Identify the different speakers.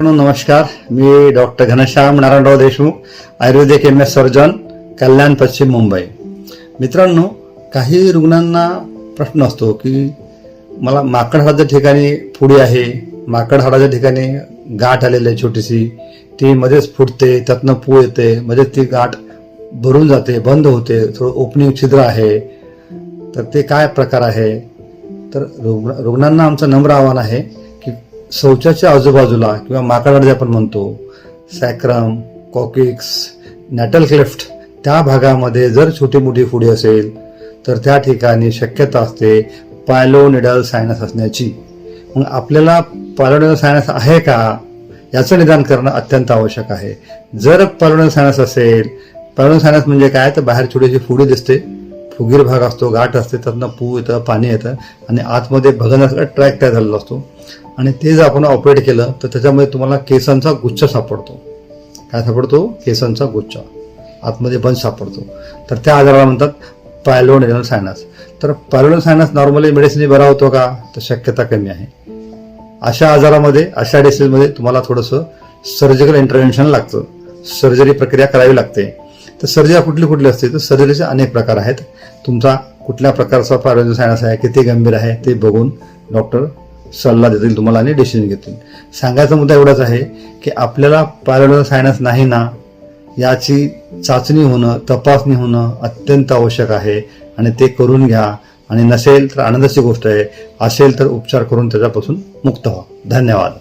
Speaker 1: नमस्कार, मी डॉक्टर घनश्याम नारायणराव देशमुख, आयुर्वेदिक MS surgeon, कल्याण, पश्चिम मुंबई. मित्रांनो, काही रुग्णांना प्रश्न असतो की मला माकड हाडाच्या ठिकाणी फुडी आहे, माकड हाडाच्या ठिकाणी गाठ आलेली आहे छोटीशी, ती मध्येच फुटते, त्यातनं पू येते, मध्येच ती गाठ भरून जाते, बंद होते, थोडं ओपनिंग छिद्र आहे. तर ते काय प्रकार आहे? तर रुग्णांना आमचं नम्र आव्हान आहे की शौचाच्या आजूबाजूला किंवा माकड जे आपण म्हणतो, सॅक्रम, कॉकिक्स, नॅटल क्लेफ्ट, त्या भागामध्ये जर छोटी मोठी फुडी असेल तर त्या ठिकाणी शक्यता असते पायलोनिडल सायनस असण्याची. मग आपल्याला पायलोनिडल सायनस आहे का याचं निदान करणं अत्यंत आवश्यक आहे. जर पायलोनिडल सायनस असेल, पायलोनिडल सायनस म्हणजे काय, तर बाहेर छोटीशी फुडी दिसते, फुगीर भाग असतो, गाठ असते, त्यातनं पू येतं, पाणी येतं आणि आतमध्ये भगण्याचा ट्रॅक तयार झालेला असतो आणि ते जर आपण ऑपरेट केलं तर त्याच्यामध्ये तुम्हाला केसांचा गुच्छ सापडतो. काय सापडतो? केसांचा गुच्छ, आतमध्ये बंच सापडतो. तर त्या आजाराला म्हणतात पायलोनिडल सायनस. तर पायलोनिडल सायनस नॉर्मली मेडिसिनने बरा होतो का? तर शक्यता कमी आहे. अशा आजारामध्ये, अशा डिसीजमध्ये तुम्हाला थोडंसं सर्जिकल इंटरव्हेन्शन लागतं, सर्जरी प्रक्रिया करावी लागते. तर सर्जरी कुठली असते? तर सर्जरीचे अनेक प्रकार आहेत. तुमचा कुठल्या प्रकारचा पायलोनिडल सायनस आहे, किती गंभीर आहे ते बघून डॉक्टर सल्ला देतील तुम्हाला आणि डिसिजन घेतील. सांगायचा मुद्दा एवढाच आहे की आपल्याला पायलोनिडल सायनस नाही ना याची चाचणी होणं, तपासणी होणं अत्यंत आवश्यक आहे आणि ते करून घ्या. आणि नसेल तर आनंदाची गोष्ट आहे, असेल तर उपचार करून त्याच्यापासून मुक्त व्हा. धन्यवाद.